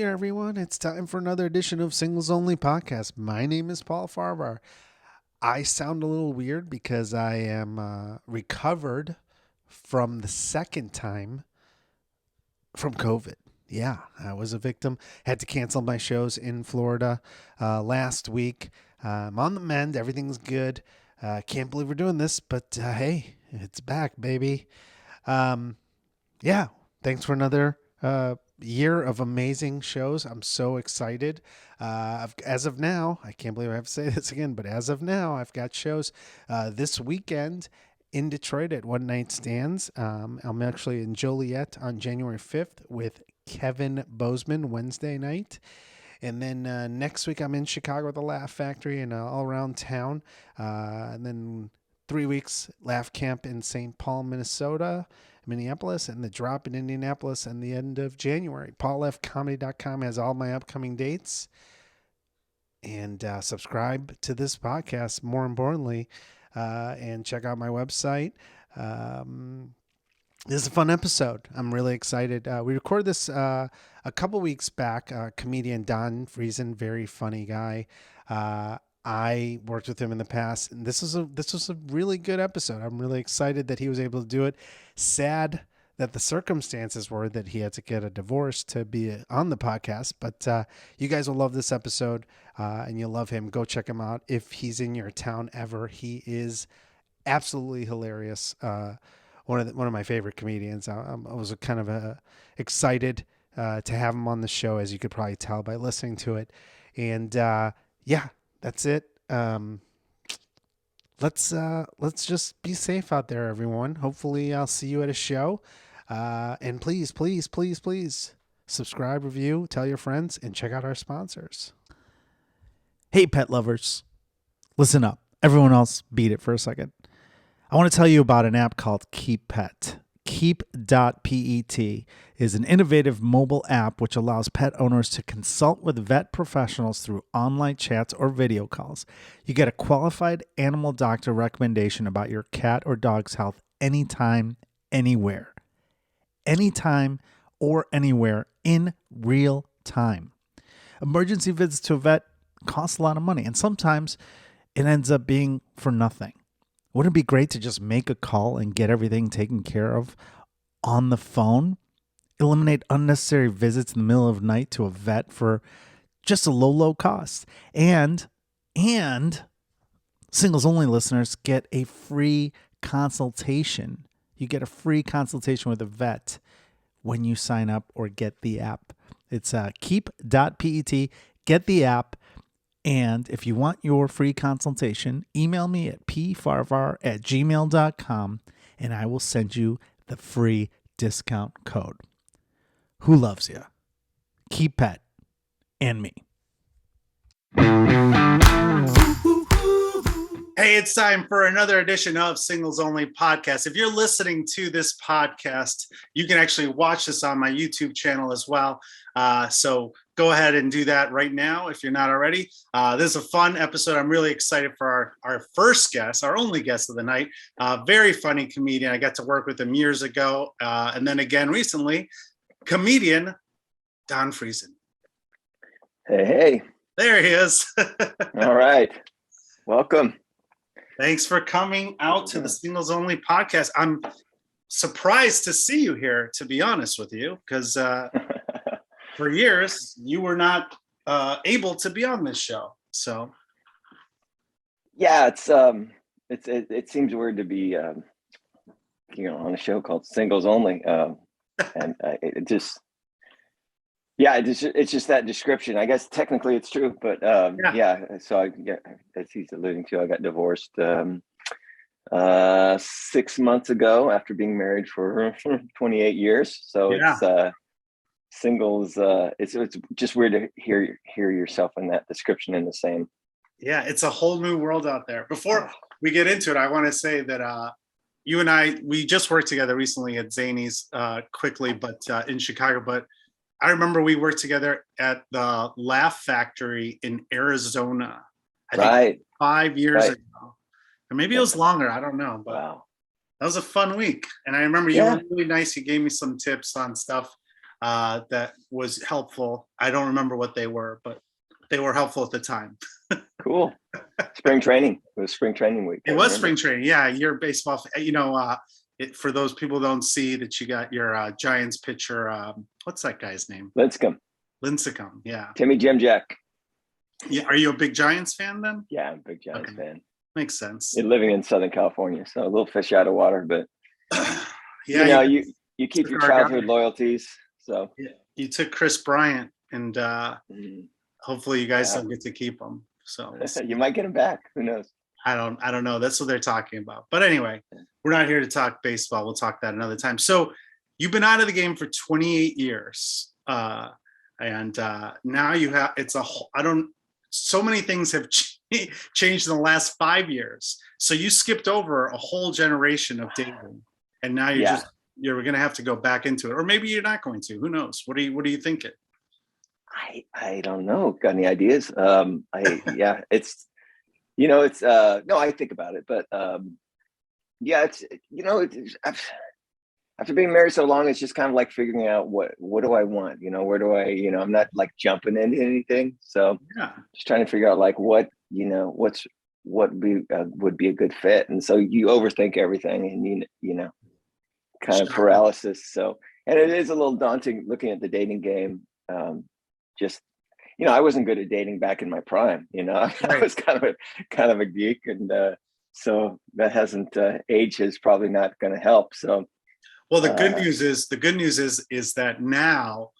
there, everyone. It's time for another edition of Singles Only Podcast. My name is Paul Farahvar. I sound a little weird because I am recovered from the second time from COVID. Yeah, I was a victim. Had to cancel my shows in Florida last week. I'm on the mend. Everything's good. Can't believe we're doing this, but hey, it's back, baby. Yeah, thanks for another year of amazing shows. I'm so excited. As of now, I can't believe I have to say this again, but as of now, I've got shows this weekend in Detroit at One Night Stands. I'm actually in Joliet on January 5th with Kevin Bozeman Wednesday night. And then next week I'm in Chicago at the Laugh Factory and all around town. And then 3 weeks Laugh Camp in St. Paul, Minneapolis, and the Drop in Indianapolis and the end of January. PaulFComedy.com has all my upcoming dates. And subscribe to this podcast, more importantly, and check out my website. This is a fun episode. I'm really excited. We recorded this a couple weeks back. Comedian Don Friesen, very funny guy. I worked with him in the past, and this was a really good episode. I'm really excited that he was able to do it. Sad that the circumstances were that he had to get a divorce to be on the podcast, but you guys will love this episode, and you'll love him. Go check him out if he's in your town ever. He is absolutely hilarious. One of my favorite comedians. I was kind of excited to have him on the show, as you could probably tell by listening to it. And yeah, that's it. Let's just be safe out there, everyone. Hopefully, I'll see you at a show. And please, please, please, please subscribe, review, tell your friends, and check out our sponsors. Hey, pet lovers, listen up. Everyone else, beat it for a second. I want to tell you about an app called Keep.pet. Keep.pet is an innovative mobile app which allows pet owners to consult with vet professionals through online chats or video calls. You get a qualified animal doctor recommendation about your cat or dog's health anytime, anywhere. Anytime or anywhere in real time. Emergency visits to a vet cost a lot of money, and sometimes it ends up being for nothing. Wouldn't it be great to just make a call and get everything taken care of on the phone? Eliminate unnecessary visits in the middle of the night to a vet for just a low cost. And Singles Only listeners get a free consultation. You get a free consultation with a vet when you sign up or get the app. It's keep.pet. Get the app. And if you want your free consultation, email me at pfarvar@gmail.com and I will send you the free discount code. Who loves you? Keep Pet and me. Hey, it's time for another edition of Singles Only Podcast. If you're listening to this podcast, you can actually watch this on my YouTube channel as well. So go ahead and do that right now if you're not already. This is a fun episode. I'm really excited for our first guest, our only guest of the night. Very funny comedian. I got to work with him years ago. And then again recently, comedian Don Friesen. Hey. There he is. All right. Welcome. Thanks for coming out to the Singles Only Podcast. I'm surprised to see you here, to be honest with you, because for years you were not able to be on this show. So yeah, it seems weird to be on a show called Singles Only, and it's just that description. I guess technically it's true, but yeah. So as he's alluding to, I got divorced 6 months ago after being married for 28 years. So it's singles. It's just weird to hear yourself in that description in the same. Yeah, it's a whole new world out there. Before we get into it, I want to say that you and we just worked together recently at Zanies quickly, but in Chicago. But I remember we worked together at the Laugh Factory in Arizona. I think 5 years ago. Or maybe it was longer. I don't know. But that was a fun week. And I remember you were really nice. You gave me some tips on stuff that was helpful. I don't remember what they were, but they were helpful at the time. Cool. Spring training. It was spring training week. It was spring training. Yeah, you're baseball. For those people who don't see that, you got your Giants pitcher. What's that guy's name? Lincecum. Yeah. Timmy Jim Jack. Yeah. Are you a big Giants fan then? Yeah, I'm a big Giants fan. Makes sense. You're living in Southern California, so a little fish out of water, but yeah, you keep your childhood loyalties. So yeah, you took Chris Bryant, and hopefully you guys don't get to keep him. So you might get him back. Who knows? I don't know. That's what they're talking about. But anyway, we're not here to talk baseball. We'll talk that another time. So you've been out of the game for 28 years. And now you have, so many things have changed in the last 5 years. So you skipped over a whole generation of dating, and now you're going to have to go back into it, or maybe you're not going to. Who knows? What are you thinking? I don't know. Got any ideas? I think about it, but after being married so long, it's just kind of like figuring out what do I want? Where do I, I'm not like jumping into anything. So just trying to figure out like what would be a good fit. And so you overthink everything, and kind of paralysis. So, and it is a little daunting looking at the dating game. I wasn't good at dating back in my prime. I was kind of a geek, and so that hasn't age is probably not going to help. So. Well, the good news is that now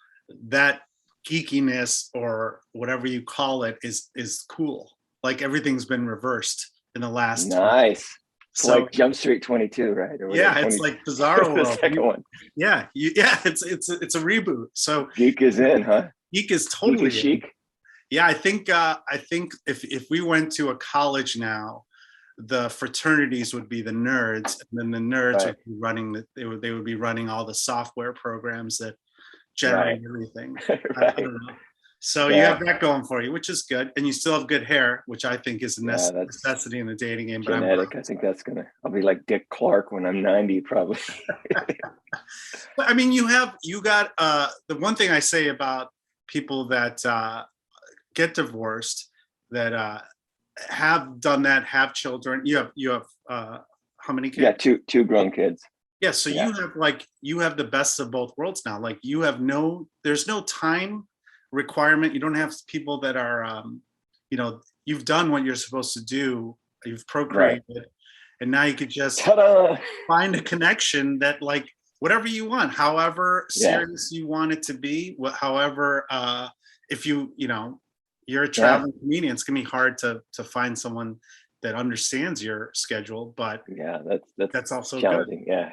that geekiness, or whatever you call it, is cool. Like everything's been reversed in the last. Nice. So, like Jump Street 22, right? Or yeah, it's like Bizarro World. The second one. Yeah, it's a reboot. So geek is in, huh? Geek is totally chic. Yeah, I think if we went to a college now, the fraternities would be the nerds, and then the nerds would be running they would be running all the software programs that generate everything. I don't know. So you have that going for you, which is good, and you still have good hair, which I think is a necessity in the dating game. Genetic. I think I'll be like Dick Clark when I'm 90, probably. But I mean, you got the one thing I say about people that get divorced, that have done that, have children. You have how many kids? Yeah, two grown kids. Yeah, so you have the best of both worlds now. Like there's no time requirement. You don't have people that are you've done what you're supposed to do. You've procreated, and now you could just find a connection that, like, whatever you want, however serious you want it to be, however if you're a traveling comedian, it's gonna be hard to find someone that understands your schedule, but that's also challenging. Good.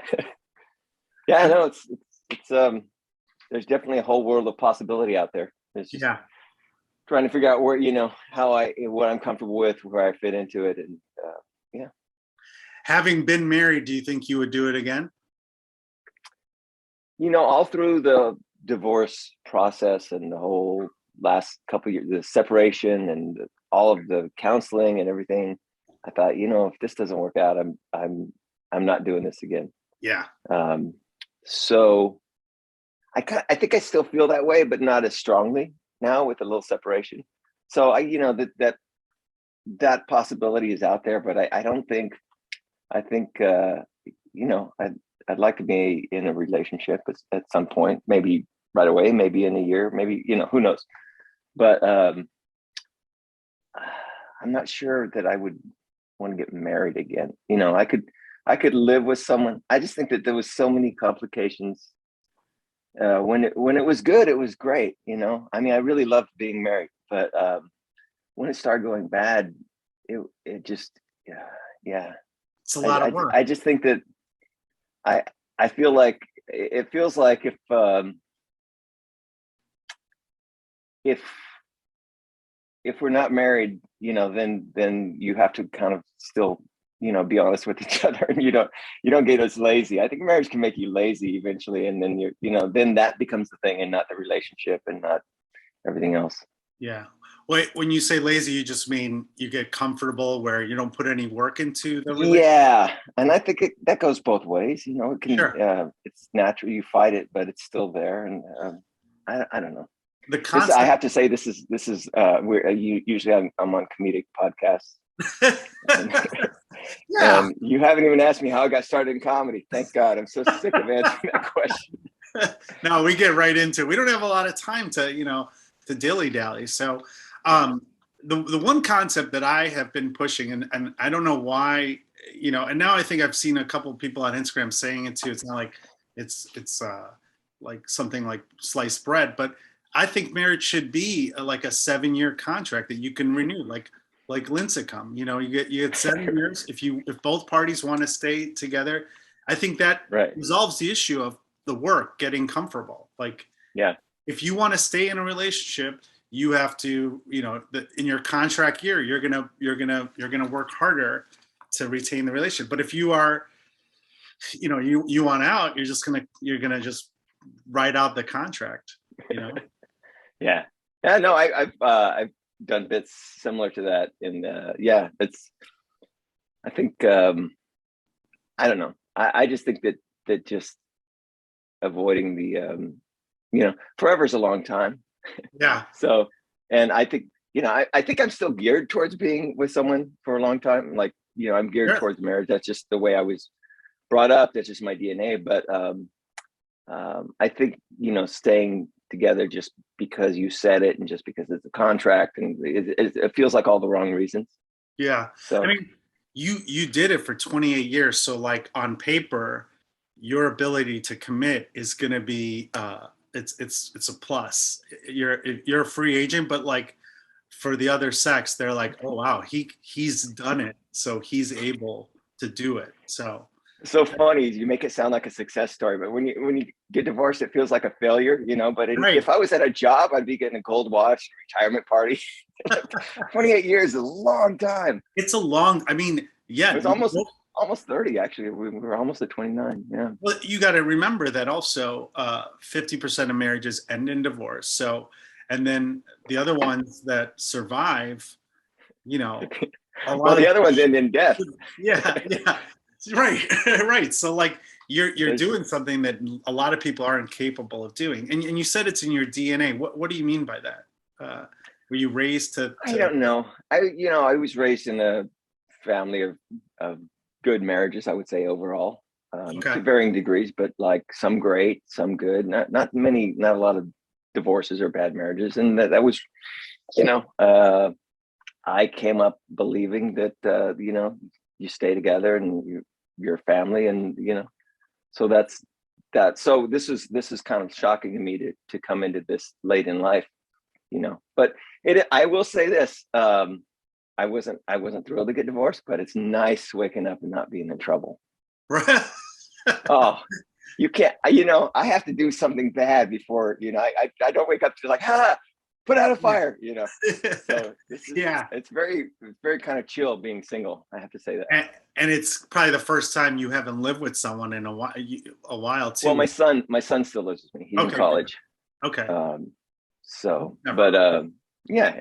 Yeah, I know it's there's definitely a whole world of possibility out there. It's just trying to figure out where, what I'm comfortable with, where I fit into it, and Having been married, do you think you would do it again? All through the divorce process and the whole last couple of years, the separation and all of the counseling and everything, I thought, if this doesn't work out, I'm not doing this again. Yeah. So I think I still feel that way, but not as strongly now with a little separation. So that possibility is out there, but I think I'd like to be in a relationship at some point, maybe right away, maybe in a year, maybe, who knows. But I'm not sure that I would want to get married again. I could live with someone. I just think that there was so many complications. When it was good, it was great. I mean, I really loved being married, but when it started going bad, it just, it's a lot of work. I just think that I feel like it feels like if we're not married, then you have to kind of still, be honest with each other, and you don't get as lazy. I think marriage can make you lazy eventually, and then then that becomes the thing, and not the relationship, and not everything else. Yeah. Wait, when you say lazy, you just mean you get comfortable where you don't put any work into the relationship? Yeah, and I think that goes both ways. You know, it can. Sure. It's natural. You fight it, but it's still there. And I don't know. The This, I concept. have to say, this is usually I'm on comedic podcasts. Yeah. And you haven't even asked me how I got started in comedy. Thank God. I'm so sick of answering that question. No, we get right into it. We don't have a lot of time to dilly-dally. So the one concept that I have been pushing, and I don't know why, and now I think I've seen a couple of people on Instagram saying it too. It's not like it's like something like sliced bread, but I think marriage should be like a 7-year contract that you can renew, like Lincecum. You get 7 years if both parties want to stay together. I think that resolves the issue of the work getting comfortable. Like, if you want to stay in a relationship, you have to, in your contract year, you're gonna work harder to retain the relationship. But if you are, you want out, you're gonna just write out the contract. Yeah. No, I've done bits similar to that, and it's. I think I don't know. I just think that just avoiding the forever is a long time. Yeah. So, and I think I think I'm still geared towards being with someone for a long time. Like I'm geared towards marriage. That's just the way I was brought up. That's just my DNA. But I think staying together just because you said it and just because it's a contract, and it feels like all the wrong reasons. Yeah. So I mean, you did it for 28 years. So like on paper, your ability to commit is going to be it's a plus. You're a free agent, but like for the other sex, they're like, oh wow, he's done it, so he's able to do it. So funny, you make it sound like a success story, but when you get divorced, it feels like a failure, But if I was at a job, I'd be getting a gold watch, retirement party. 28 years is a long time. It's a long. I mean, yeah, it's almost 30 actually. We were almost at 29. Yeah. Well, you got to remember that also 50% of marriages end in divorce. So, and then the other ones that survive, the other ones end in death. Yeah. Right. So like you're doing something that a lot of people aren't capable of doing. And you said it's in your DNA. What do you mean by that? Were you raised to I don't know. I was raised in a family of good marriages, I would say overall, to varying degrees, but like some great, some good, not a lot of divorces or bad marriages. And that was, I came up believing that, you stay together and you're family, and, so that's that. So this is kind of shocking to me to come into this late in life, but I will say this, I wasn't thrilled to get divorced, but it's nice waking up and not being in trouble. Right. Oh, you can't, I have to do something bad before, I don't wake up to like, put out a fire, So it's very kind of chill being single. I have to say that. And it's probably the first time you haven't lived with someone in a while too. Well, my son still lives with me. He's in college. Okay. So, but yeah.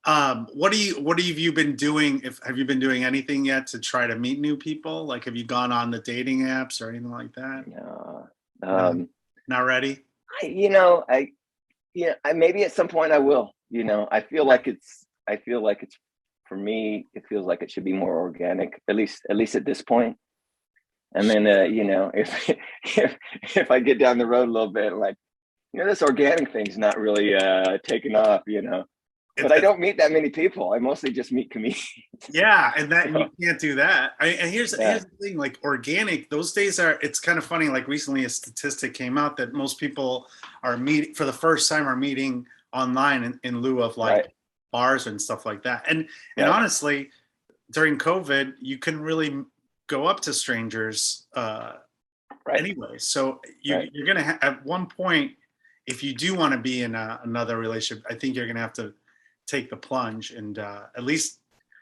What have you been doing? Have you been doing anything yet to try to meet new people? Like, have you gone on the dating apps or anything like that? No. Not ready? I maybe at some point I will, I feel like it's for me, it feels like it should be more organic, at least at this point. And then, if I get down the road a little bit, like, this organic thing's not really taking off, but I don't meet that many people. I mostly just meet comedians. Yeah, and you can't do that. And here's the thing: like organic, those days it's kind of funny. Like recently, a statistic came out that most people are meeting for the first time are meeting online in lieu of like bars and stuff like that. And honestly, during COVID, you couldn't really go up to strangers anyway. So you're gonna at one point, if you do want to be in another relationship, I think you're gonna have to take the plunge and at least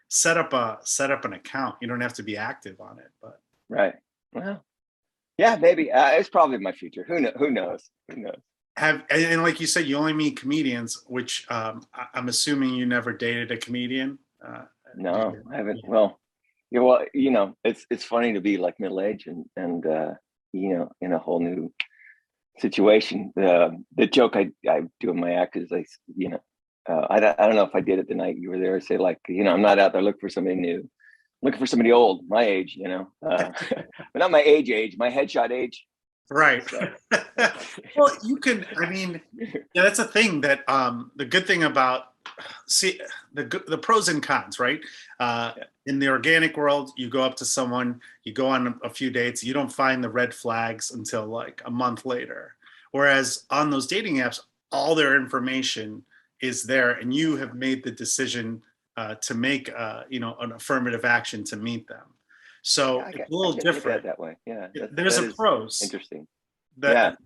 set up an account. You don't have to be active on it, but well, yeah, maybe it's probably my future. Who knows? and like you said, you only meet comedians, which I'm assuming you never dated a comedian. No, I haven't. Well, yeah, well, it's funny to be like middle age and in a whole new situation. The joke I do in my act is like, I don't know if I did it the night you were there. I say like, I'm not out there looking for somebody new, looking for somebody old, my age, but not my age, my headshot age. Right. So. Well, you can, yeah, that's a thing that the good thing about, the pros and cons, right? In the organic world, you go up to someone, you go on a few dates, you don't find the red flags until like a month later. Whereas on those dating apps, all their information is there, and you have made the decision to make an affirmative action to meet them. So it's a little different that way. Yeah, there's a pros. Interesting. The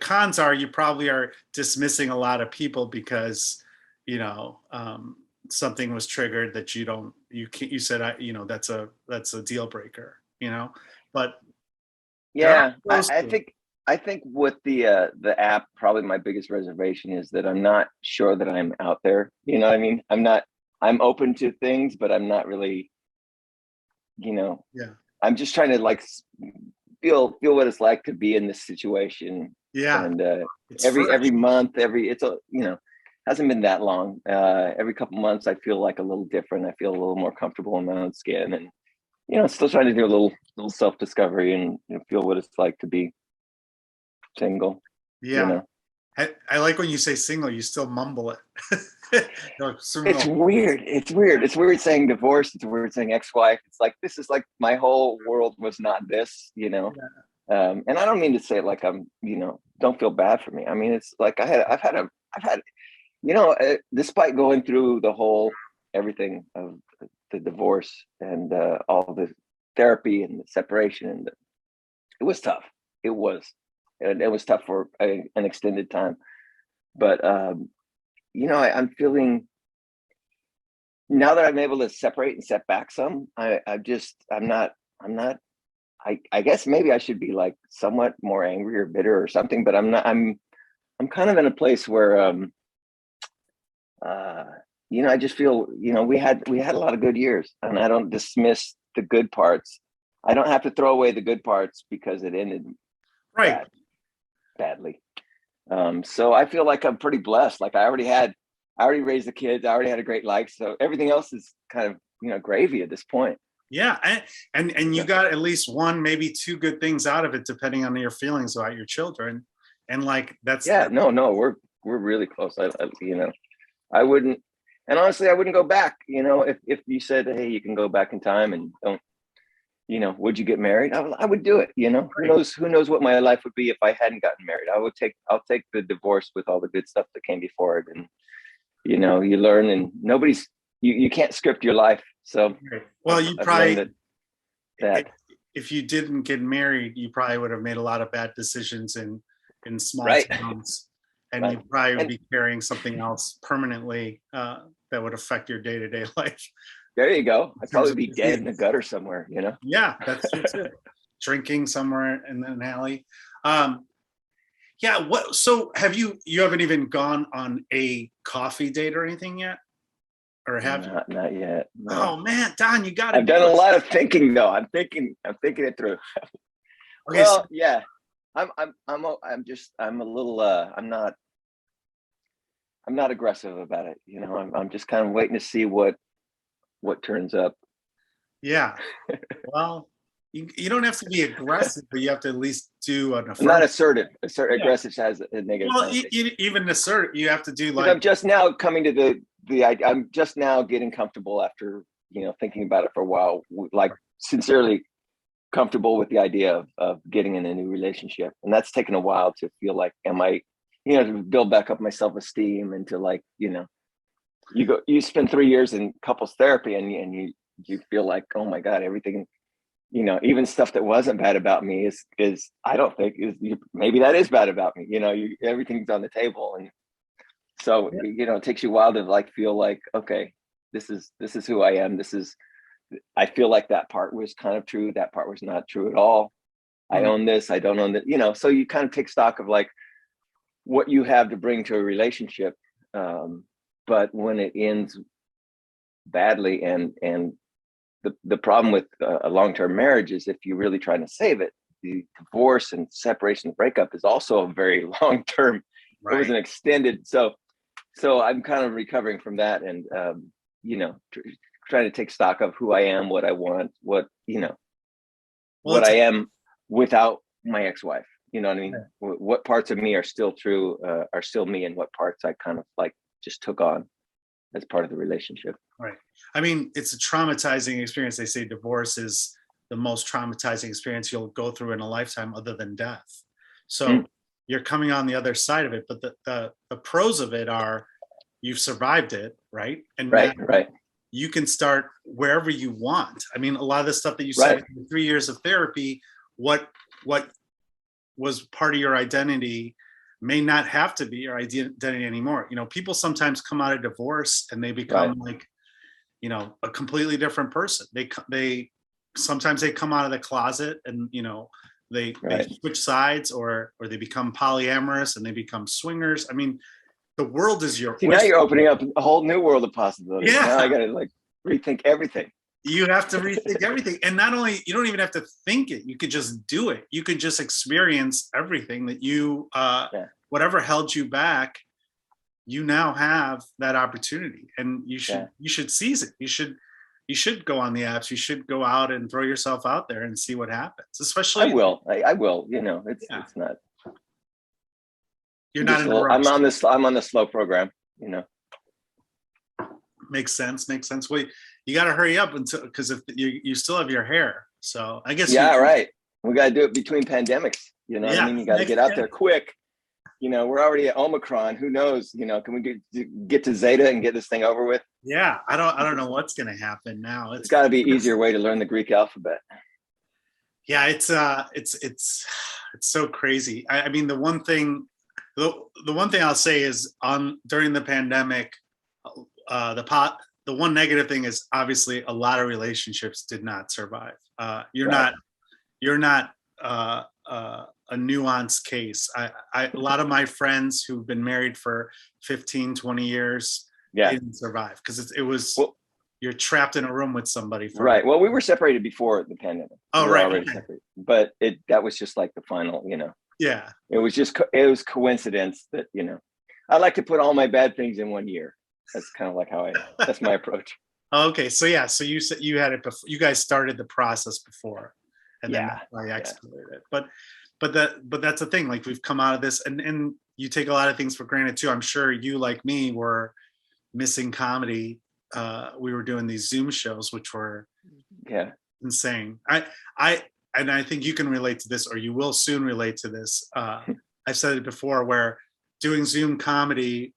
cons are you probably are dismissing a lot of people because something was triggered that you said that's a deal breaker, but yeah, I think with the app, probably my biggest reservation is that I'm not sure that I'm out there. You know what I mean? I'm open to things, but I'm not really, I'm just trying to like feel what it's like to be in this situation. Yeah. And every month, hasn't been that long. Every couple months, I feel like a little different. I feel a little more comfortable in my own skin, and still trying to do a little self-discovery and feel what it's like to be single. Yeah. I like when you say single, you still mumble it. It's weird. It's weird saying divorce. It's weird saying ex-wife. It's like, this is like my whole world was not this, Yeah. And I don't mean to say it like I'm, don't feel bad for me. I mean, it's like I've had, despite going through the whole everything of the divorce and all the therapy and the separation, and it was tough. It was tough for an extended time, but I'm feeling now that I'm able to separate and step back some. I guess maybe I should be like somewhat more angry or bitter or something, but I'm not. I'm kind of in a place where I just feel we had a lot of good years, and I don't dismiss the good parts. I don't have to throw away the good parts because it ended badly. So I feel like I'm pretty blessed. Like I already raised the kids. I already had a great life. So everything else is kind of gravy at this point. Yeah. And you got at least one, maybe two good things out of it, depending on your feelings about your children. And like, that's. Yeah, no, we're really close. I wouldn't, and honestly, I wouldn't go back. If you said, hey, you can go back in time and don't, would you get married? I would do it. Right. Who knows what my life would be if I hadn't gotten married. I'll take the divorce with all the good stuff that came before it. And, you learn, and you can't script your life. So, well, you probably, if you didn't get married, you probably would have made a lot of bad decisions in small towns, and you probably would be carrying something else permanently that would affect your day-to-day life. There you go. I'd probably be dead in the gutter somewhere, Yeah, that's it. Drinking somewhere in an alley. So you haven't even gone on a coffee date or anything yet? Or have you? Not yet. No. Oh man, Don, you got to. I've done a lot of thinking though. I'm thinking it through. Okay, well, yeah. I'm a little I'm not aggressive about it. I'm just kind of waiting to see what turns up. Yeah. Well, you don't have to be aggressive, but you have to at least do an affirmative. Not assertive. Aggressive has a negative. Well, even assertive, you have to do like. I'm just now coming to I'm just now getting comfortable after thinking about it for a while, like sincerely comfortable with the idea of getting in a new relationship, and that's taken a while to feel like, am I, to build back up my self-esteem, and to like, you spend 3 years in couples therapy, and you feel like, oh my God, everything, even stuff that wasn't bad about me is I don't think maybe that is bad about me. Everything's on the table, and so it takes you a while to like feel like, okay, this is who I am. I feel like that part was kind of true. That part was not true at all. I own this. I don't own that. So you kind of take stock of like, what you have to bring to a relationship. But when it ends badly, and the problem with a long-term marriage is if you're really trying to save it, the divorce and separation and breakup is also a very long-term. Right. It was an extended. So I'm kind of recovering from that, and trying to take stock of who I am, what I want, what what I am without my ex-wife. You know what I mean? Right. What parts of me are still true, are still me, and what parts I kind of like just took on as part of the relationship. Right. I mean, it's a traumatizing experience. They say divorce is the most traumatizing experience you'll go through in a lifetime, other than death. So you're coming on the other side of it, but the pros of it are you've survived it, right? And right. You can start wherever you want. I mean, a lot of the stuff that you said in 3 years of therapy, what was part of your identity may not have to be your identity anymore. People sometimes come out of divorce and they become like, a completely different person. They sometimes they come out of the closet and, they switch sides, or they become polyamorous and they become swingers. I mean, the world is your oyster. Now you're opening up a whole new world of possibilities. Yeah. Now I got to rethink everything. You have to rethink everything. And not only, you don't even have to think it, you could just do it. You could just experience everything that you, whatever held you back, you now have that opportunity, and you should seize it. You should go on the apps. You should go out and throw yourself out there and see what happens. Especially, I will. It's not. You're not in the rush. I'm on the slow program. Makes sense. Well, you got to hurry up because if you still have your hair, so I guess. Yeah, right. We got to do it between pandemics. You know what I mean? You got to get out there quick. We're already at Omicron. Who knows? Can we get to Zeta and get this thing over with? Yeah, I don't know what's going to happen now. It's got to be an easier way to learn the Greek alphabet. Yeah, it's so crazy. I mean, the one thing I'll say is during the pandemic, the one negative thing is obviously a lot of relationships did not survive. You're not a nuanced case. A lot of my friends who've been married for 15, 20 years didn't survive because you're trapped in a room with somebody. Right. Well, we were separated before the pandemic. Oh, right. Already separated. But that was just like the final, Yeah. It was coincidence that, I like to put all my bad things in 1 year. That's kind of like that's my approach. Okay. So you said you had it before, you guys started the process before, and then I explored it. But that's the thing, like we've come out of this and you take a lot of things for granted too. I'm sure you, like me, were missing comedy. We were doing these Zoom shows, which were insane. I think you can relate to this, or you will soon relate to this. I've said it before, where doing Zoom comedy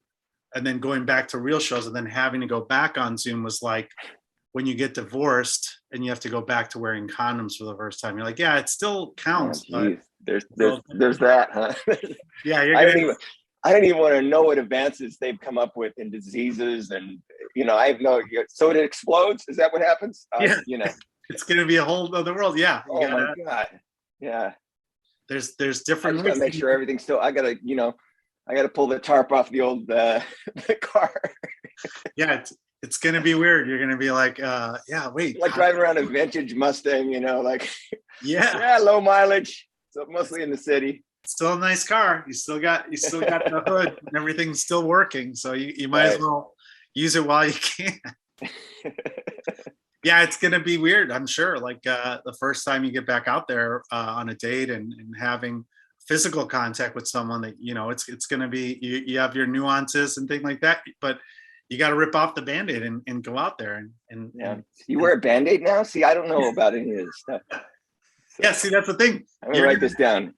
and then going back to real shows and then having to go back on Zoom was like when you get divorced and you have to go back to wearing condoms for the first time. You're like, yeah, it still counts. But there's that, huh? Yeah, I don't even want to know what advances they've come up with in diseases, and I have no. So it explodes. Is that what happens? Yeah. It's going to be a whole other world. Yeah. Oh my God. Yeah. There's different. I got to make sure everything's still. I got to pull the tarp off the old the car. Yeah, it's going to be weird. You're going to be like, wait. Like driving around a vintage Mustang, like. Yeah. Low mileage. So mostly in the city. Still a nice car. You still got the hood and everything's still working. So you might as well use it while you can. Yeah, it's going to be weird, I'm sure. Like the first time you get back out there on a date and having physical contact with someone that, it's going to be, you have your nuances and things like that, but you got to rip off the Band-Aid and go out there. And you wear a Band-Aid now? See, I don't know about any of this stuff. So, yeah, see, that's the thing. I'm going to write this down.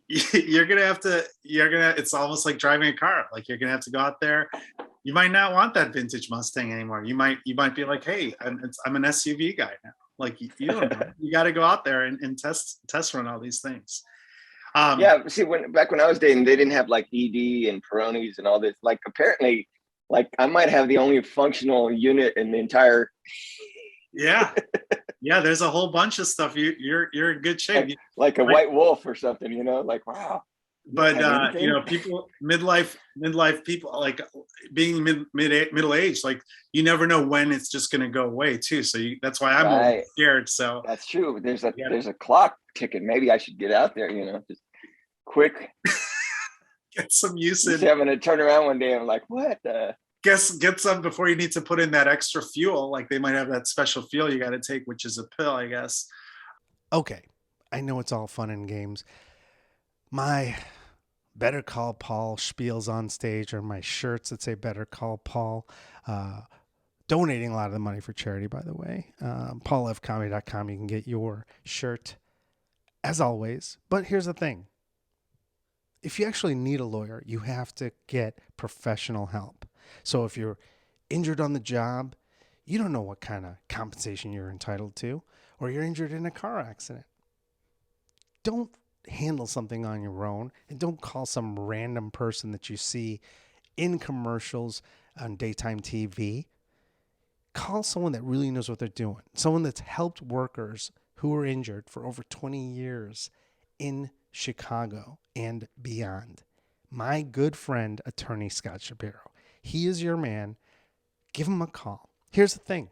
It's almost like driving a car. Like you're going to have to go out there. You might not want that vintage Mustang anymore. You might be like, hey, I'm an SUV guy now. Like you don't know. You got to go out there and test run all these things. See, back when I was dating, they didn't have like ED and Peronis and all this. Like apparently, like I might have the only functional unit in the entire. Yeah, there's a whole bunch of stuff. You're in good shape. Like a white wolf or something, like wow. But you know, people midlife people, like being middle aged, like you never know when it's just going to go away too. So that's why I'm always scared. So that's true. There's a clock ticking. Maybe I should get out there. You know, just quick. Get some usage. Just having to turn around one day. I'm like, what? Get some before you need to put in that extra fuel. Like they might have that special fuel you got to take, which is a pill, I guess. Okay, I know it's all fun and games. My Better Call Paul spiels on stage, or my shirts that say Better Call Paul. Donating a lot of the money for charity, by the way. PaulFcomedy.com. You can get your shirt, as always. But here's the thing. If you actually need a lawyer, you have to get professional help. So if you're injured on the job, you don't know what kind of compensation you're entitled to, or you're injured in a car accident. Don't handle something on your own, and don't call some random person that you see in commercials on daytime TV. Call someone that really knows what they're doing. Someone that's helped workers who were injured for over 20 years in Chicago and beyond. My good friend, attorney Scott Shapiro. He is your man. Give him a call. Here's the thing.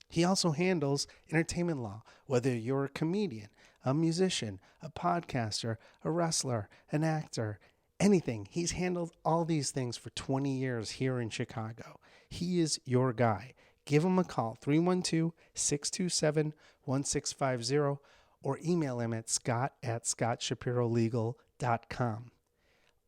He also handles entertainment law, whether you're a comedian, a musician, a podcaster, a wrestler, an actor, anything. He's handled all these things for 20 years here in Chicago. He is your guy. Give him a call, 312-627-1650, or email him at scott@scottshapirolegal.com.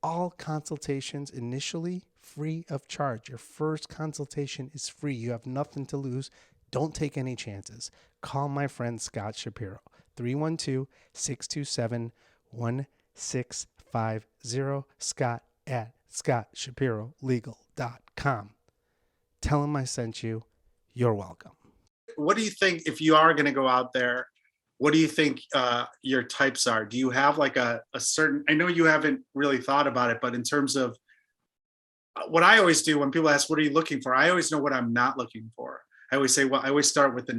All consultations initially free of charge. Your first consultation is free. You have nothing to lose. Don't take any chances. Call my friend Scott Shapiro, 312-627-1650, scott@scottshapirolegal.com. Tell him I sent you. You're welcome. What do you think, if you are going to go out there, what do you think your types are? Do you have like a certain, I know you haven't really thought about it, but in terms of what I always do when people ask, what are you looking for? I always know what I'm not looking for. I always say, well, I always start with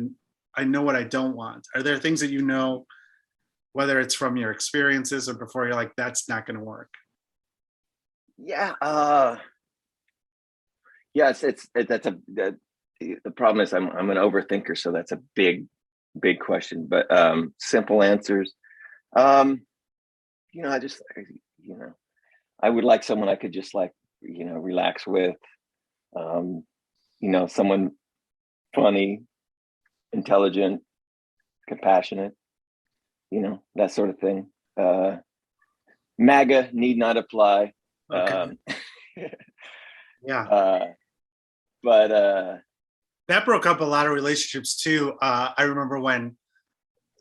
I know what I don't want. Are there things that you know, whether it's from your experiences or before, you're like, that's not going to work? Yeah. Yes, the problem is I'm an overthinker, so that's a big question. But simple answers. I would like someone I could just relax with. Someone funny, intelligent, compassionate. That sort of thing. MAGA need not apply. Okay. But that broke up a lot of relationships too. I remember when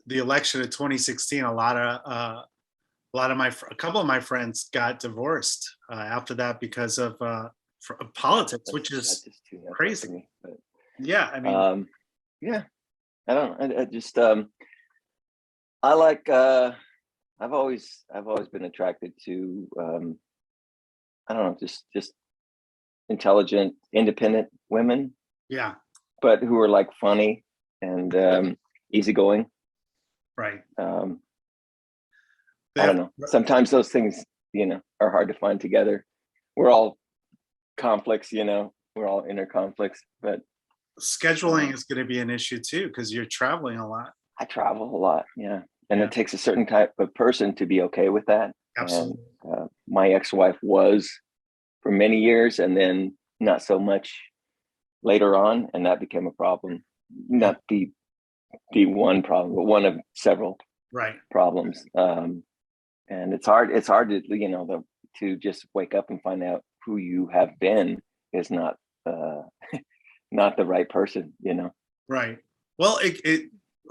the election of 2016, a couple of my friends got divorced after that because of politics, which is crazy. Me, yeah, I mean, yeah, I don't know. I just I like. I've always been attracted to. I don't know, just intelligent, independent women. Yeah. But who are like funny and easygoing. Right. I don't know. Sometimes those things, are hard to find together. We're all conflicts, we're all inner conflicts, but scheduling is going to be an issue too, because you're traveling a lot. I travel a lot. Yeah. And it takes a certain type of person to be okay with that. Absolutely. And, my ex-wife was for many years, and then not so much later on, and that became a problem. Not the one problem, but one of several problems. And it's hard to to just wake up and find out who you have been is not not the right person, Right. Well,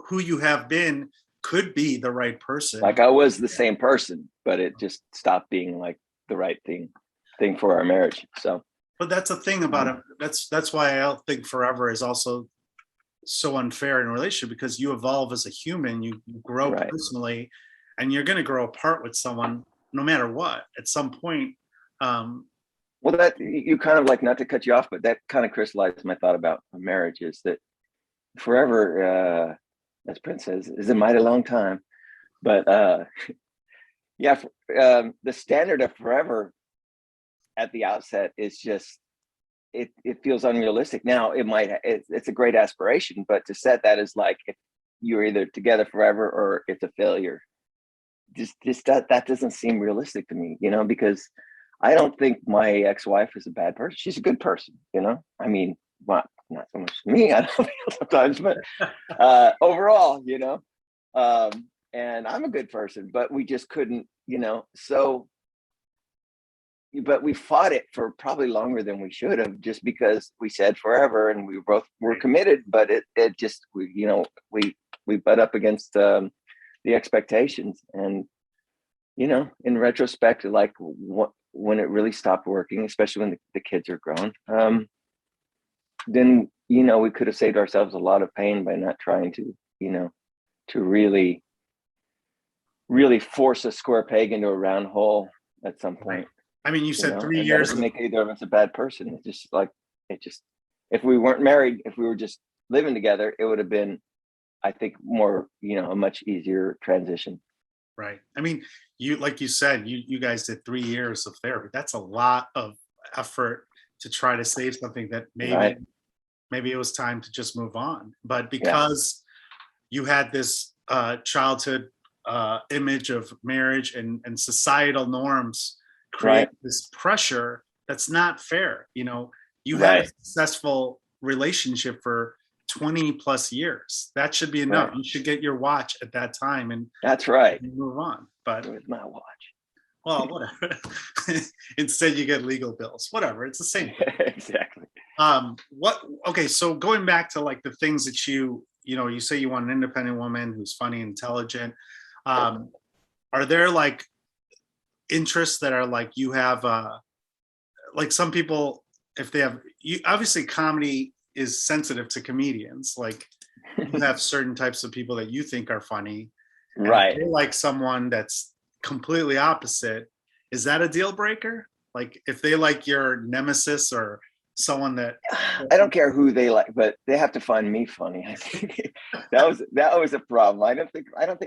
who you have been could be the right person. Like I was the same person, but it just stopped being like the right thing for our marriage. So, but that's the thing about it. That's why I think forever is also so unfair in a relationship, because you evolve as a human, you grow personally, and you're going to grow apart with someone no matter what at some point. Well, that you kind of like, not to cut you off, but that kind of crystallized my thought about marriage, is that forever, as Prince says, is a mighty long time. But Yeah, the standard of forever at the outset is just, it feels unrealistic. Now it's a great aspiration, but to set that as like, if you're either together forever or it's a failure, just that doesn't seem realistic to me, because I don't think my ex-wife is a bad person. She's a good person, I mean, well, not so much to me, I don't feel sometimes, but overall, and I'm a good person, but we just couldn't, so, but we fought it for probably longer than we should have, just because we said forever and we both were committed, but it just, we butt up against the expectations. And, in retrospect, like when it really stopped working, especially when the kids are grown, then, we could have saved ourselves a lot of pain by not trying to, to really force a square peg into a round hole at some point. I mean, you said 3 and years. That doesn't make either of us a bad person. It's just like, if we weren't married, if we were just living together, it would have been, I think, more, a much easier transition. Right. I mean, like you said, you guys did 3 years of therapy. That's a lot of effort to try to save something that maybe it was time to just move on. But because you had this childhood image of marriage and societal norms create this pressure that's not fair. You had a successful relationship for 20 plus years. That should be enough. You should get your watch at that time and that's right. And move on. But with my watch. Well, whatever. Instead you get legal bills. Whatever. It's the same thing. Exactly. Okay, so going back to like the things that you say you want an independent woman who's funny, intelligent. Are there like interests that are like you have like some people, if they have obviously comedy is sensitive to comedians. Like you have certain types of people that you think are funny. Right. If you're like someone that's completely opposite, is that a deal breaker? Like if they like your nemesis or someone that I don't care who they like, but they have to find me funny. I think that was a problem. I don't think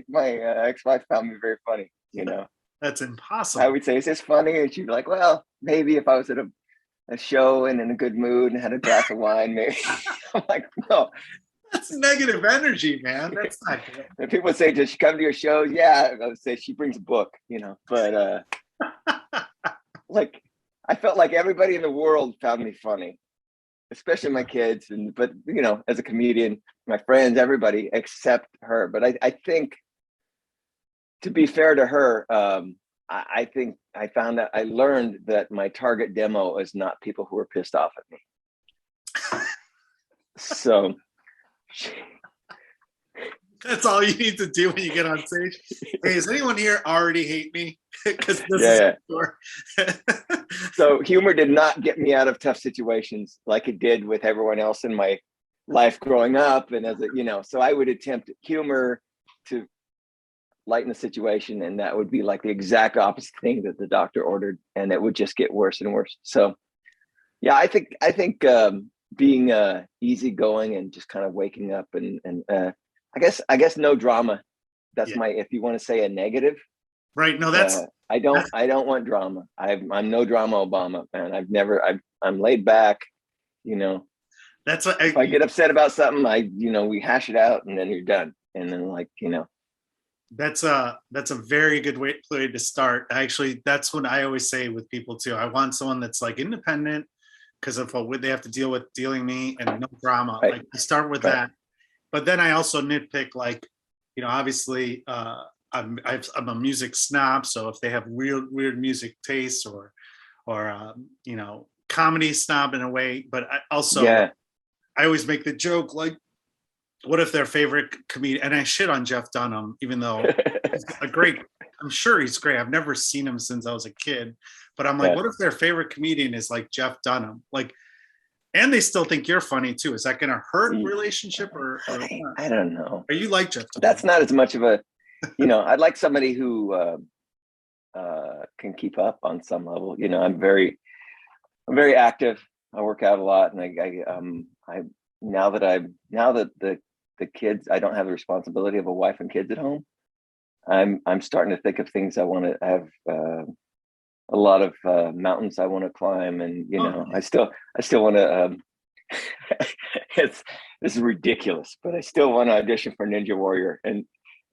my ex-wife found me very funny. That's impossible. I would say, is this funny? And she'd be like, well, maybe if I was at a show and in a good mood and had a glass of wine, maybe. I'm like, no. That's negative energy, man. That's not good. And people would say, does she come to your shows? Yeah. I would say she brings a book, but like, I felt like everybody in the world found me funny, especially my kids. But as a comedian, my friends, everybody except her. But I think, to be fair to her, I think I learned that my target demo is not people who are pissed off at me. So that's all you need to do when you get on stage. Hey, does anyone here already hate me? Because this is So humor did not get me out of tough situations like it did with everyone else in my life growing up. And so I would attempt humor to lighten the situation, and that would be like the exact opposite thing that the doctor ordered, and it would just get worse and worse. So yeah, I think being easygoing and just kind of waking up and I guess no drama. That's if you want to say a negative. Right. No, that's I don't want drama. I'm no drama Obama, man. I'm laid back, That's what if I get upset about something, we hash it out and then you're done. And then that's a very good way to start. Actually, that's what I always say with people too. I want someone that's like independent because of what they have to deal with dealing me and no drama. Right. Like I start with that. But then I also nitpick, like, obviously I'm a music snob. So if they have weird music tastes or comedy snob in a way, but I always make the joke, like, what if their favorite comedian, and I shit on Jeff Dunham, even though he's I'm sure he's great. I've never seen him since I was a kid, but I'm like, what if their favorite comedian is like Jeff Dunham? Like, and they still think you're funny too. Is that going to hurt relationship or I don't know. Are you like Jeff Dunham? That's not as much of a, I'd like somebody who can keep up on some level. I'm very active. I work out a lot, and now that the kids, I don't have the responsibility of a wife and kids at home. I'm starting to think of things I want to have. A lot of mountains I want to climb, and I still want to. This is ridiculous, but I still want to audition for Ninja Warrior, and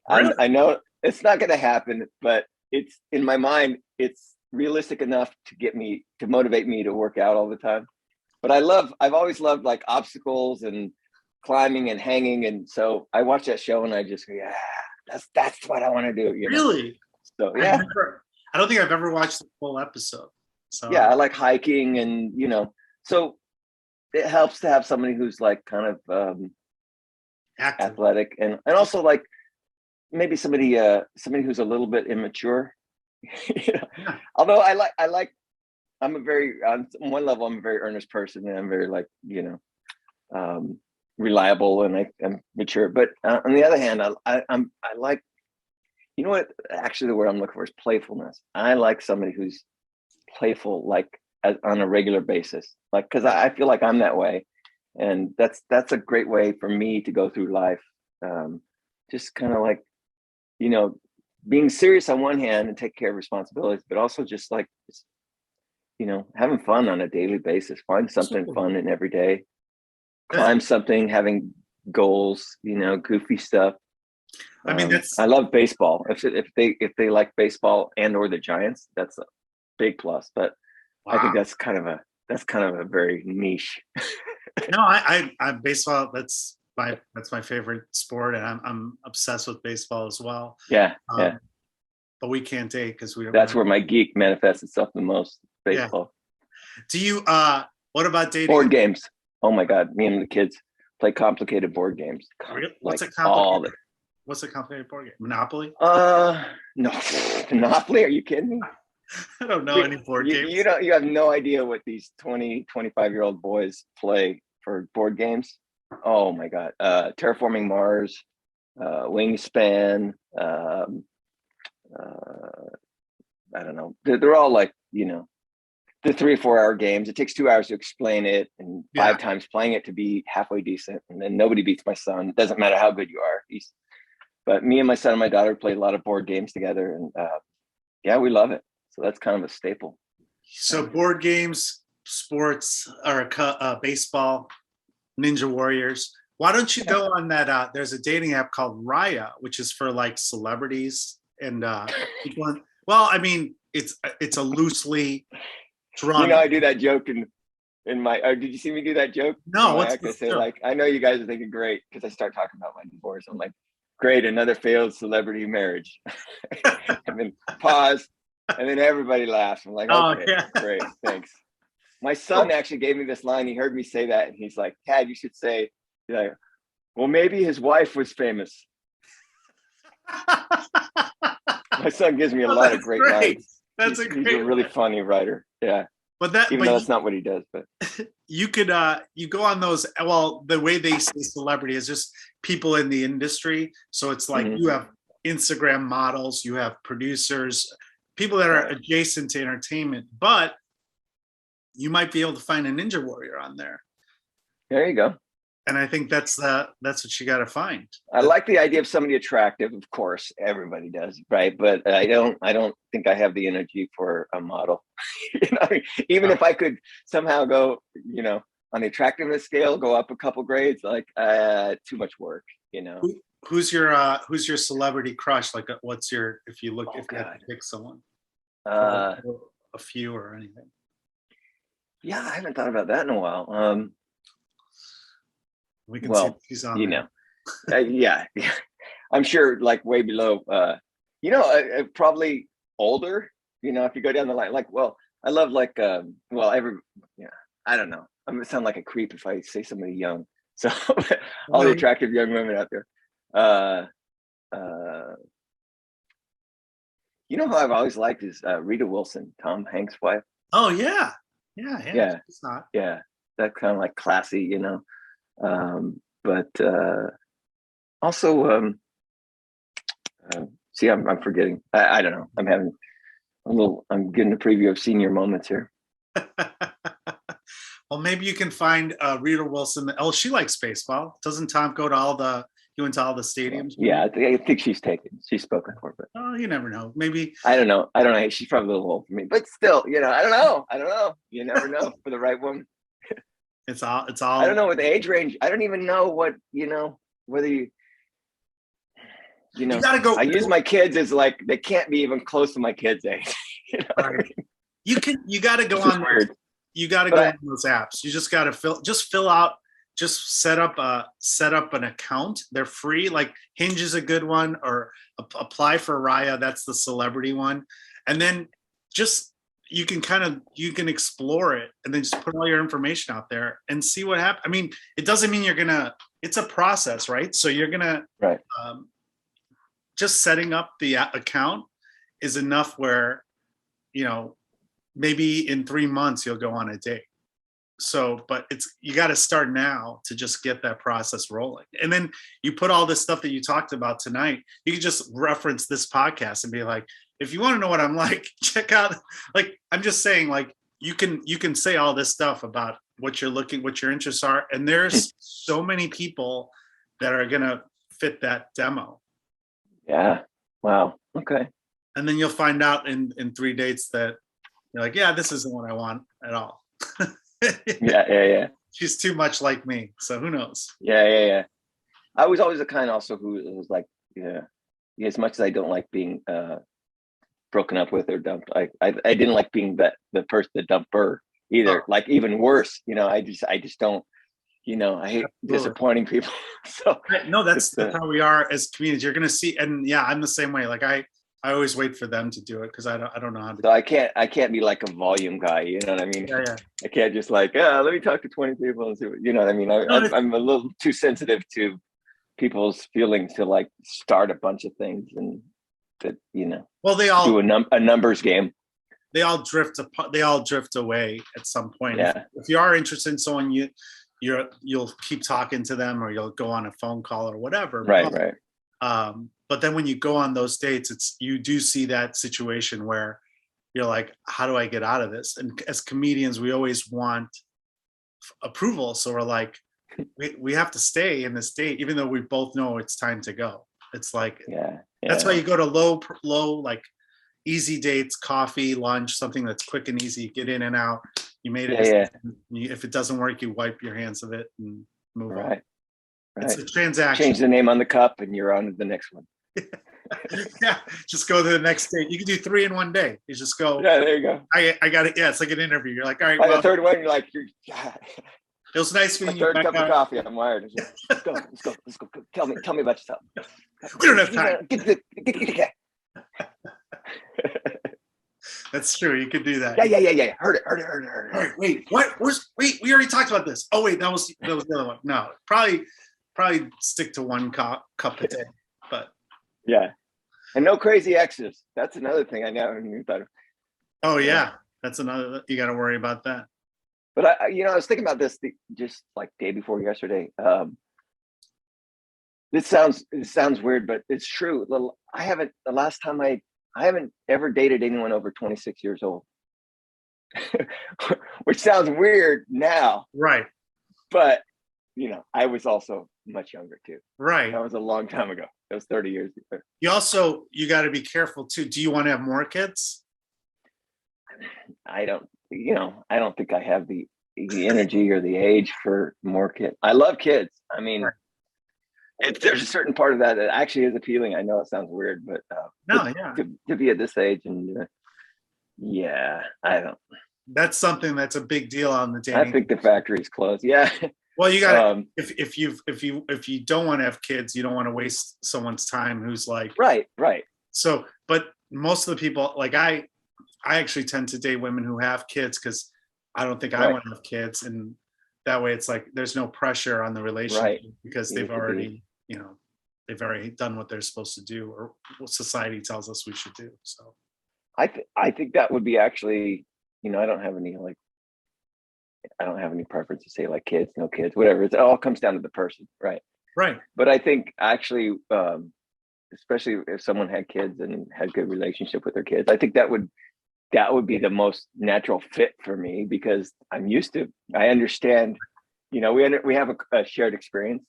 Really? I know it's not going to happen, but it's in my mind. It's realistic enough to motivate me to work out all the time. But I've always loved like obstacles and climbing and hanging, and so I watch that show and I just go, yeah, that's what I want to do. Really? So yeah. I don't think I've ever watched the full episode. So yeah, I like hiking, and so it helps to have somebody who's like kind of athletic, and also like maybe somebody who's a little bit immature. Yeah. Although I'm on one level I'm a very earnest person, and I'm very like reliable, and I'm mature. But on the other hand, I like, what actually the word I'm looking for is playfulness. I like somebody who's playful, like on a regular basis, like, because I feel like I'm that way, and that's a great way for me to go through life. Just kind of like, being serious on one hand and take care of responsibilities, but also just like, having fun on a daily basis. Find something fun in every day. Climb something, having goals, goofy stuff. I mean, I love baseball. If they like baseball and or the Giants, that's a big plus. But wow. I think that's kind of a very niche. No, I baseball. That's my favorite sport, and I'm obsessed with baseball as well. Yeah, But we can't date because we don't. That's where my geek manifests itself the most. Baseball. Yeah. Do you? What about dating? Board games. Oh my God, me and the kids play complicated board games. What's a complicated? What's a complicated board game? Monopoly? No, Monopoly. Are you kidding me? I don't know any board games. You have no idea what these 20, 25-year-old boys play for board games. Oh my God. Terraforming Mars, Wingspan. I don't know. They're all like, the 3 or 4 hour games. It takes 2 hours to explain it, and 5 times playing it to be halfway decent. And then nobody beats my son. It doesn't matter how good you are. But me and my son and my daughter play a lot of board games together, and we love it. So that's kind of a staple. So board games, sports, or baseball, Ninja Warriors. Why don't you go on that? There's a dating app called Raya, which is for like celebrities and people. Well, I mean, it's a loosely drawn. I do that joke in my. Did you see me do that joke? No. I say like, I know you guys are thinking great, because I start talking about my divorce. I'm like, great, another failed celebrity marriage. And then pause, and then everybody laughs. I'm like, okay, great, thanks. My son actually gave me this line. He heard me say that, and he's like, Dad, you should say, well, maybe his wife was famous. My son gives me a lot of great lines. He's a really funny writer. Yeah. But even though that's not what he does, but you could you go on those. Well, the way they say celebrity is just people in the industry. So it's like you have Instagram models, you have producers, people that are adjacent to entertainment, but you might be able to find a Ninja Warrior on there. There you go. And I think that's what you got to find. I like the idea of somebody attractive. Of course, everybody does, right? But I don't think I have the energy for a model. Even if I could somehow go, on the attractiveness scale, go up a couple grades, like too much work. Who's your celebrity crush? Like, what's your, if you had to pick someone, a few or anything? Yeah, I haven't thought about that in a while. We can see if she's on yeah. I'm sure like way below, probably older, if you go down the line, like, well, I love like, I don't know. I'm going to sound like a creep if I say somebody young. So all the attractive young women out there. Who I've always liked is Rita Wilson, Tom Hanks' wife. Oh yeah. Yeah. Yeah. That's kind of like classy, but also see, I'm forgetting. I don't know. I'm getting a preview of senior moments here. Well, maybe you can find Rita Wilson. Oh, she likes baseball. Doesn't Tom go to all the You went to all the stadiums? Yeah, I think she's taken. She's spoken for, but oh, you never know. Maybe I don't know. She's probably a little old for me, but still, I don't know. You never know for the right woman. It's all. I don't know with the age range. I don't even know what whether you gotta go. I use my kids as like they can't be even close to my kids' age. Right. You got to go on. Weird. You got to go on those apps. You just got to fill out. Just set up an account. They're free. Like Hinge is a good one, or apply for Raya. That's the celebrity one. And then just you can explore it, and then just put all your information out there and see what happens. I mean, it doesn't mean it's a process, right? So you're gonna just setting up the account is enough where, maybe in 3 months you'll go on a date. So, but you got to start now to just get that process rolling. And then you put all this stuff that you talked about tonight, you can just reference this podcast and be like, if you want to know what I'm like, check out, like, I'm just saying, like, you can say all this stuff about what your interests are. And there's so many people that are going to fit that demo. Yeah. Wow. Okay. And then you'll find out in 3 dates that you're like, yeah, this isn't what I want at all. Yeah. She's too much like me, so who knows? Yeah. I was always the kind also who was like, as much as I don't like being broken up with or dumped, I didn't like being the person, the dumper either. Like even worse, I just don't. I hate disappointing people. So no, that's how we are as comedians. You're gonna see, and yeah, I'm the same way. Like I always wait for them to do it because I don't know how to. So I can't be like a volume guy. You know what I mean? Yeah. I can't just like, let me talk to 20 people and see what, you know what I mean? I'm a little too sensitive to people's feelings to like start a bunch of things and that, well, they all do a numbers game. They all drift away at some point. Yeah. If you are interested in someone, you'll keep talking to them, or you'll go on a phone call or whatever. Right. But then when you go on those dates, you do see that situation where you're like, how do I get out of this? And as comedians, we always want approval. So we're like, we have to stay in this date, even though we both know it's time to go. It's like, that's why you go to low, like easy dates, coffee, lunch, something that's quick and easy. Get in and out. You made it. If it doesn't work, you wipe your hands of it and move on. Right. It's a transaction. Change the name on the cup and you're on to the next one. Yeah, just go to the next day. You can do 3 in one day. You just go. Yeah, there you go. I got it. Yeah, it's like an interview. You're like, all right. By the third one, you're like, it was nice when you third cup of coffee. I'm wired. Let's go. Tell me about yourself. We don't have time. That's true. You could do that. Yeah. Heard it. All right, wait. What? Wait. We already talked about this. Oh wait, that was the other one. No, probably stick to one cup a day. But yeah, and no crazy exes. That's another thing I never knew about. Oh yeah, that's another. You got to worry about that. But I was thinking about this just like day before yesterday. This sounds weird, but it's true. I haven't ever dated anyone over 26 years old, which sounds weird now. Right. But, I was also much younger too. Right. That was a long time ago. That was 30 years ago. You got to be careful too. Do you want to have more kids? I don't think I have the energy or the age for more kids. I love kids. I mean, there's a certain part of that actually is appealing. I know it sounds weird, but to be at this age and I don't. That's something that's a big deal on the dating. I think the factory's closed. Yeah. Well, you got if you don't want to have kids, you don't want to waste someone's time who's like right. So, but most of the people, like I actually tend to date women who have kids because I don't think I want to have kids, and that way it's like there's no pressure on the relationship because they've already done what they're supposed to do or what society tells us we should do. So I think that would be actually, I don't have any preference to say like kids, no kids, whatever. It all comes down to the person, right? Right. But I think actually, especially if someone had kids and had good relationship with their kids, I think that would be the most natural fit for me because I understand, we have a shared experience.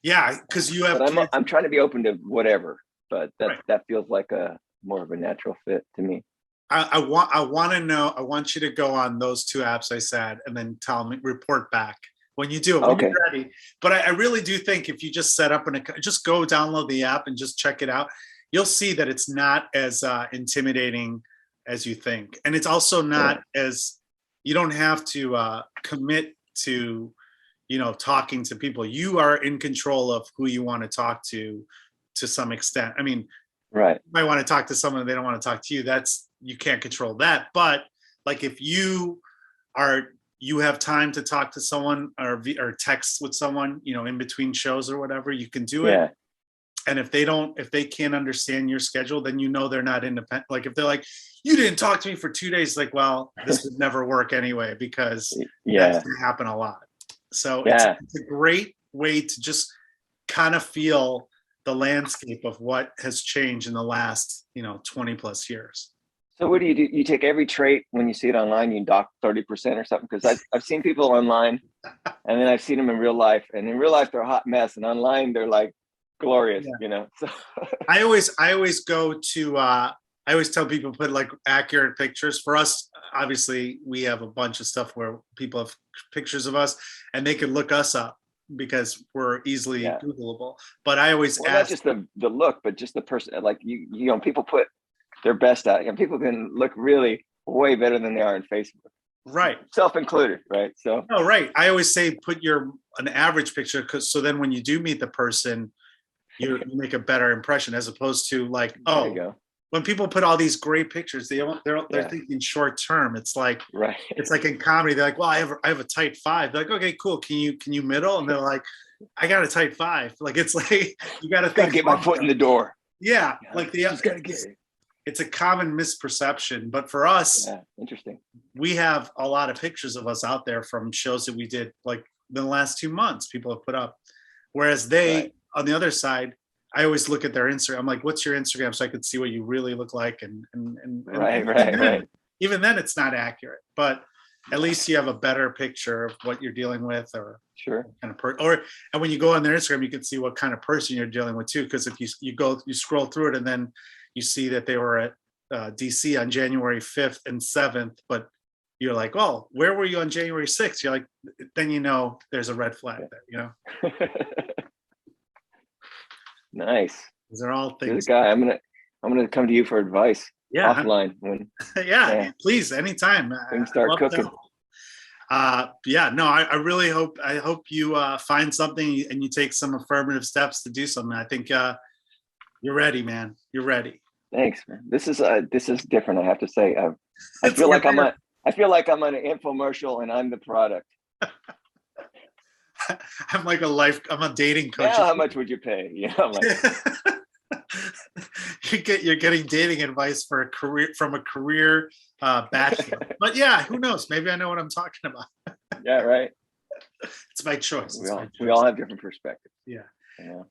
Yeah, because you have But kids. I'm trying to be open to whatever, but Right. that feels like a more of a natural fit to me. I want to know. I want you to go on those 2 apps I said, and then report back when you do it, when Okay. you're ready. But I really do think if you just set up just go download the app and just check it out, you'll see that it's not as intimidating as you think, and it's also not as, you don't have to commit to, talking to people. You are in control of who you want to talk to some extent. I mean, right. You might want to talk to someone and they don't want to talk to you. You can't control that. But like if you have time to talk to someone or text with someone, in between shows or whatever, you can do it. And if they can't understand your schedule, then they're not independent. Like if they're like, you didn't talk to me for 2 days, like, well, this would never work anyway, because that's going to happen a lot. So it's a great way to just kind of feel the landscape of what has changed in the last, 20 plus years. So what do? You take every trait when you see it online, you dock 30% or something? Because I've seen people online, and then I've seen them in real life, and in real life they're a hot mess, and online they're like glorious, So I always go to I always tell people put like accurate pictures. For us, obviously, we have a bunch of stuff where people have pictures of us, and they can look us up because we're easily Googleable. But I always ask, not just the look, but just the person. Like people put their best out, and people can look really way better than they are on Facebook. Right. Self-included, right? So. Oh, right. I always say put an average picture, so then when you do meet the person, you make a better impression, as opposed to like, when people put all these great pictures, they're thinking short term. It's like, it's like in comedy, they're like, well, I have a tight 5. They're like, okay, cool. Can you middle? And they're like, I got a tight 5. Like, it's like, you got to get my foot in the door. Yeah. Like just gotta get it. It's a common misperception, but for us, interesting. We have a lot of pictures of us out there from shows that we did like the last 2 months, people have put up. Whereas on the other side, I always look at their Instagram. I'm like, what's your Instagram? So I could see what you really look like. And right. Even then it's not accurate, but at least you have a better picture of what you're dealing with, or kind of and when you go on their Instagram, you can see what kind of person you're dealing with too. Because if you scroll through it, and then you see that they were at DC on January 5th and 7th, but you're like, oh, where were you on January 6th? You're like, then there's a red flag there, Nice. These are all things. Good guy. I'm gonna come to you for advice. Offline when. Please, anytime. Things start cooking. I really hope you find something and you take some affirmative steps to do something. I think you're ready, man. You're ready. Thanks, man. This is different, I have to say. I feel like I'm on an infomercial and I'm the product. I'm a dating coach. Yeah, how much would you pay? Yeah, I'm like, you're getting dating advice from a career bachelor. But who knows? Maybe I know what I'm talking about. Yeah, right. It's my choice. We all have different perspectives. Yeah.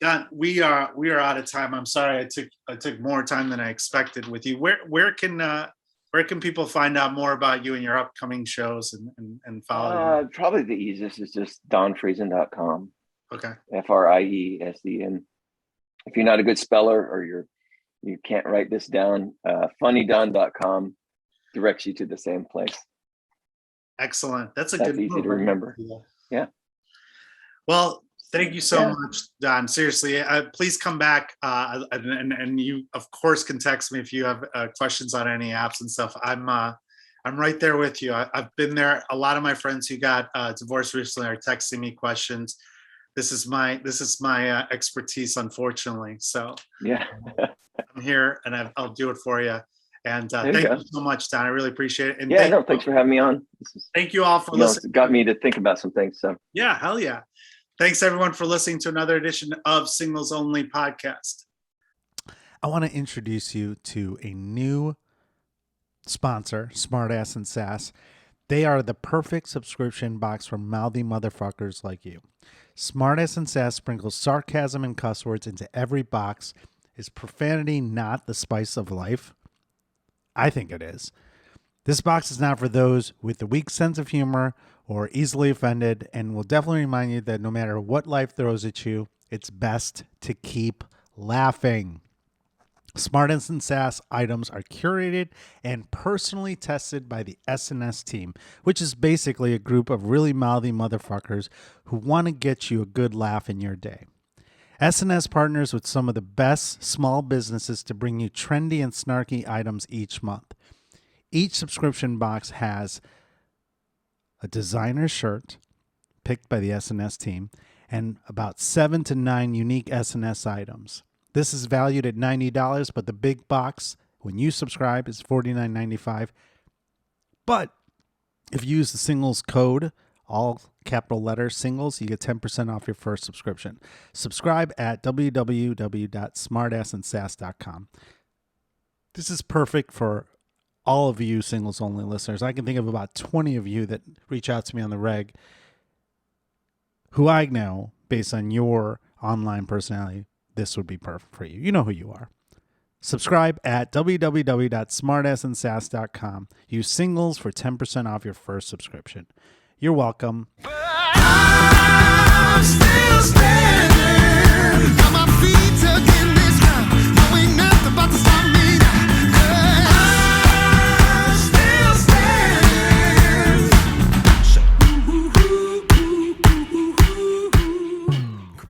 Don, we are out of time. I'm sorry I took more time than I expected with you. Where can people find out more about you and your upcoming shows and follow you? Probably the easiest is just donfriesen.com. Okay. FRIESEN. If you're not a good speller or you can't write this down, funnydon.com directs you to the same place. Excellent. That's easy to remember. Yeah. Well, thank you so much, Don. Seriously, please come back. And you, of course, can text me if you have questions on any apps and stuff. I'm right there with you. I've been there. A lot of my friends who got divorced recently are texting me questions. This is my expertise, unfortunately. So I'm here, and I'll do it for you. And thank you so much, Don. I really appreciate it. And thanks for having me on. Thank you all for listening. It got me to think about some things. So hell yeah. Thanks, everyone, for listening to another edition of Singles Only Podcast. I want to introduce you to a new sponsor, Smartass and Sass. They are the perfect subscription box for mouthy motherfuckers like you. Smartass and Sass sprinkles sarcasm and cuss words into every box. Is profanity not the spice of life? I think it is. This box is not for those with a weak sense of humor or easily offended, and will definitely remind you that no matter what life throws at you, it's best to keep laughing. Smartass and Sass items are curated and personally tested by the S&S team, which is basically a group of really mouthy motherfuckers who want to get you a good laugh in your day. S&S partners with some of the best small businesses to bring you trendy and snarky items each month. Each subscription box has a designer shirt picked by the S&S team and about 7 to 9 unique S&S items. This is valued at $90, but the big box, when you subscribe, is $49.95. But if you use the singles code, all capital letters singles, you get 10% off your first subscription. Subscribe at www.smartassandsass.com. This is perfect for all of you singles only listeners. I can think of about 20 of you that reach out to me on the reg who I know, based on your online personality, this would be perfect for you. You know who you are. Subscribe at www.smartassandsass.com. Use singles for 10% off your first subscription. You're welcome. I'm still standing on my feet again.